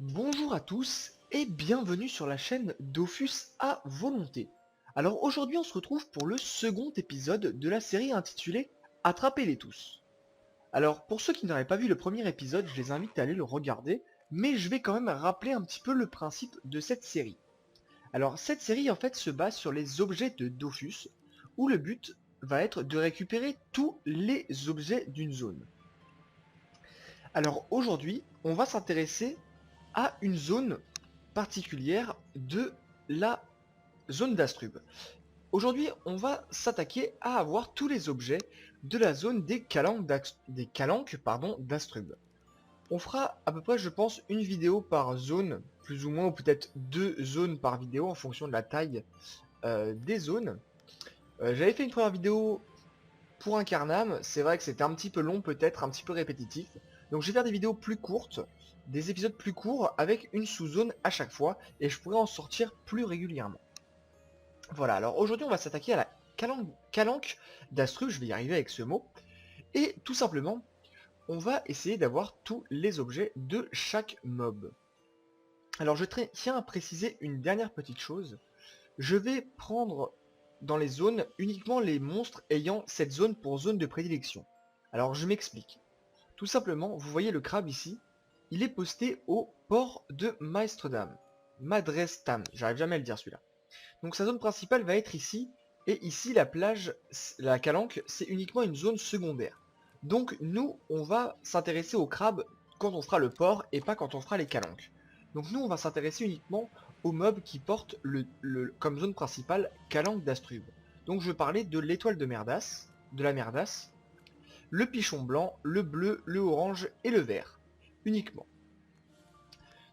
Bonjour à tous et bienvenue sur la chaîne Dofus à volonté. Alors aujourd'hui on se retrouve pour le second épisode de la série intitulée Attrapez-les tous. Alors pour ceux qui n'auraient pas vu le premier épisode, je les invite à aller le regarder, mais je vais quand même rappeler un petit peu le principe de cette série. Alors cette série en fait se base sur les objets de Dofus, où le but va être de récupérer tous les objets d'une zone. Alors aujourd'hui on va s'intéresser à une zone particulière de la zone d'Astrub. Aujourd'hui, on va s'attaquer à avoir tous les objets de la zone des calanques d'Astrub. On fera à peu près, je pense, une vidéo par zone, plus ou moins, ou peut-être deux zones par vidéo en fonction de la taille des zones. J'avais fait une première vidéo pour un Carnam, c'est vrai que c'était un petit peu long, peut-être un petit peu répétitif. Donc je vais faire des vidéos plus courtes, des épisodes plus courts avec une sous-zone à chaque fois, et je pourrai en sortir plus régulièrement. Voilà, alors aujourd'hui on va s'attaquer à la calanque d'Astrub, je vais y arriver avec ce mot, et tout simplement, on va essayer d'avoir tous les objets de chaque mob. Alors je tiens à préciser une dernière petite chose, je vais prendre dans les zones uniquement les monstres ayant cette zone pour zone de prédilection. Alors je m'explique. Tout simplement, vous voyez le crabe ici, il est posté au port de Maestredam. Madrestam, j'arrive jamais à le dire celui-là. Donc sa zone principale va être ici, et ici la plage, la calanque, c'est uniquement une zone secondaire. Donc nous, on va s'intéresser au crabe quand on fera le port, et pas quand on fera les calanques. Donc nous, on va s'intéresser uniquement aux mobs qui portent comme zone principale calanque d'Astrub. Donc je parlais de l'étoile de Merdas, de la Merdas, le pichon blanc, le bleu, le orange et le vert, uniquement.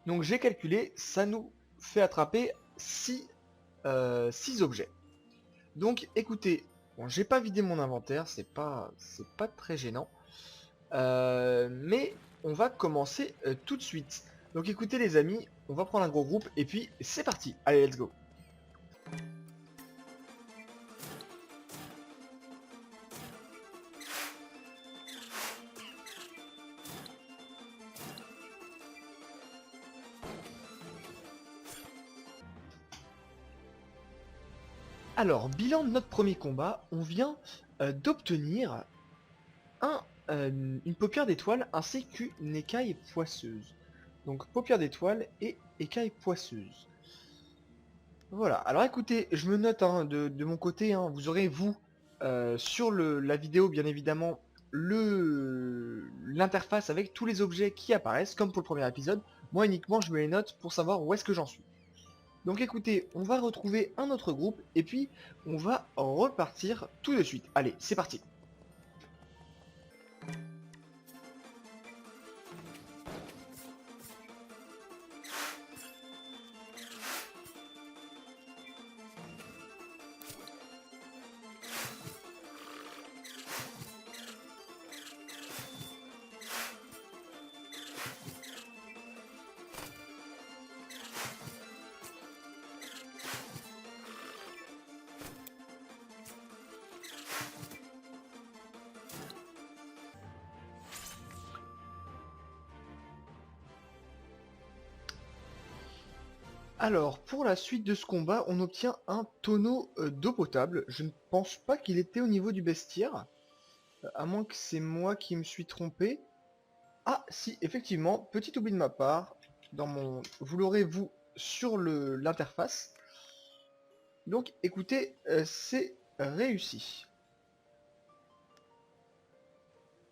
Donc j'ai calculé, ça nous fait attraper 6 objets. Donc écoutez, bon, j'ai pas vidé mon inventaire, c'est pas très gênant. Mais on va commencer tout de suite. Donc écoutez les amis, on va prendre un gros groupe et puis c'est parti. Allez, let's go. Alors, bilan de notre premier combat, on vient d'obtenir une paupière d'étoile ainsi qu'une écaille poisseuse. Donc paupière d'étoile et écaille poisseuse. Voilà, alors écoutez, je me note hein, de mon côté, hein, vous aurez vous, sur la vidéo bien évidemment, l'interface avec tous les objets qui apparaissent, comme pour le premier épisode. Moi uniquement je me les note pour savoir où est-ce que j'en suis. Donc écoutez, on va retrouver un autre groupe et puis on va repartir tout de suite. Allez, c'est parti. Alors, pour la suite de ce combat, on obtient un tonneau d'eau potable. Je ne pense pas qu'il était au niveau du bestiaire, à moins que c'est moi qui me suis trompé. Ah, si, effectivement, petit oubli de ma part, vous l'aurez vous sur l'interface. Donc, écoutez, c'est réussi.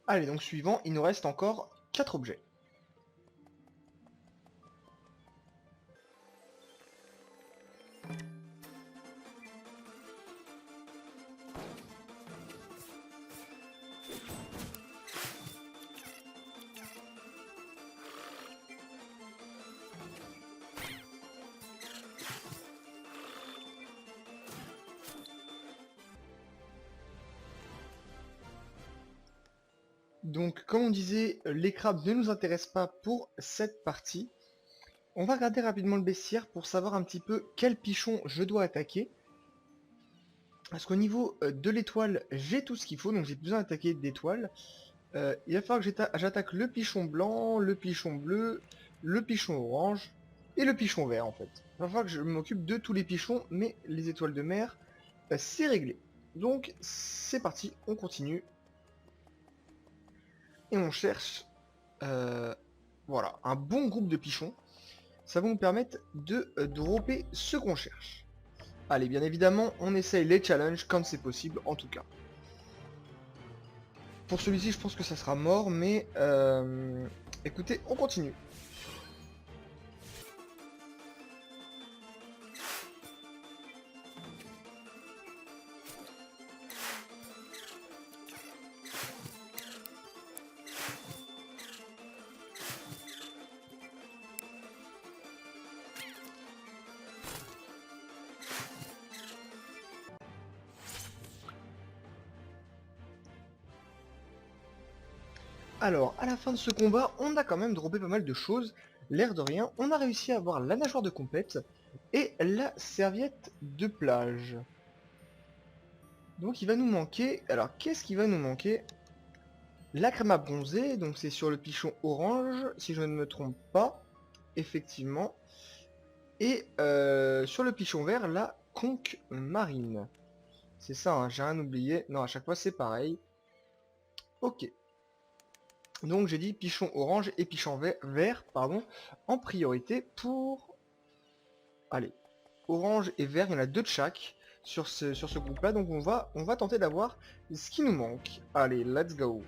Allez, donc suivant, il nous reste encore 4 objets. Donc, comme on disait, les crabes ne nous intéressent pas pour cette partie. On va regarder rapidement le bestiaire pour savoir un petit peu quel pichon je dois attaquer. Parce qu'au niveau de l'étoile, j'ai tout ce qu'il faut, donc j'ai besoin d'attaquer d'étoiles. Il va falloir que j'attaque le pichon blanc, le pichon bleu, le pichon orange et le pichon vert en fait. Il va falloir que je m'occupe de tous les pichons, mais les étoiles de mer, c'est réglé. Donc c'est parti, on continue. Et on cherche voilà, un bon groupe de pichons. Ça va nous permettre de dropper ce qu'on cherche. Allez, bien évidemment, on essaye les challenges quand c'est possible, en tout cas. Pour celui-ci, je pense que ça sera mort, mais écoutez, on continue. Alors, à la fin de ce combat, on a quand même droppé pas mal de choses. L'air de rien, on a réussi à avoir la nageoire de complète et la serviette de plage. Donc il va nous manquer... Alors, qu'est-ce qui va nous manquer? La crème à bronzer, donc c'est sur le pichon orange, si je ne me trompe pas, effectivement. Et sur le pichon vert, la conque marine. C'est ça, hein, j'ai rien oublié. Non, à chaque fois c'est pareil. Ok. Donc j'ai dit pichon orange et pichon vert, pardon, en priorité pour... Allez, orange et vert, il y en a deux de chaque sur ce groupe-là. Donc on va tenter d'avoir ce qui nous manque. Allez, let's go.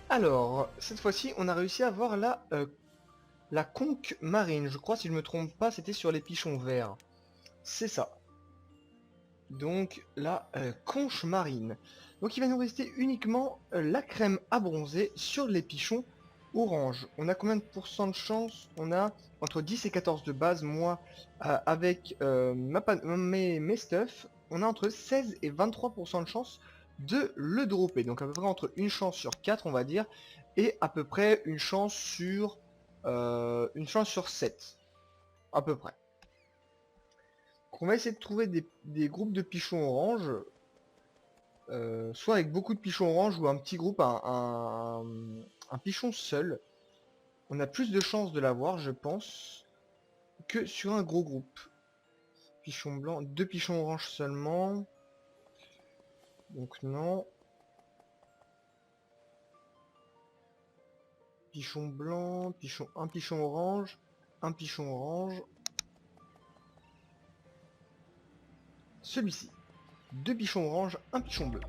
Alors, cette fois-ci, on a réussi à avoir la conque marine. Je crois, si je me trompe pas, c'était sur les pichons verts. C'est ça. Donc, la conche marine. Donc, il va nous rester uniquement la crème à bronzer sur les pichons orange. On a combien de pourcents de chance? On a entre 10 et 14 de base. Moi, avec mes stuff, on a entre 16 et 23% de chance de le dropper. Donc à peu près entre une chance sur 4 on va dire, et à peu près une chance sur 7 à peu près. Donc, on va essayer de trouver des groupes de pichons orange, soit avec beaucoup de pichons orange ou un petit groupe, un pichon seul. On a plus de chances de l'avoir je pense que sur un gros groupe. Pichon blanc, deux pichons orange seulement. Donc non. Pichon blanc, un pichon orange, un pichon orange. Celui-ci. Deux pichons orange, un pichon bleu.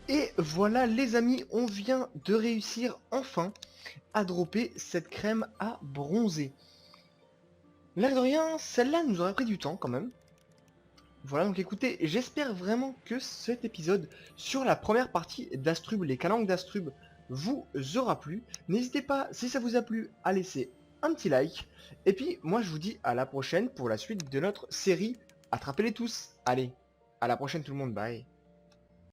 Et voilà les amis, on vient de réussir enfin à dropper cette crème à bronzer. L'air de rien, celle-là nous aurait pris du temps quand même. Voilà, donc écoutez, j'espère vraiment que cet épisode sur la première partie d'Astrub, les calanques d'Astrub, vous aura plu. N'hésitez pas, si ça vous a plu, à laisser un petit like. Et puis, moi je vous dis à la prochaine pour la suite de notre série Attrapez-les tous. Allez, à la prochaine tout le monde, bye.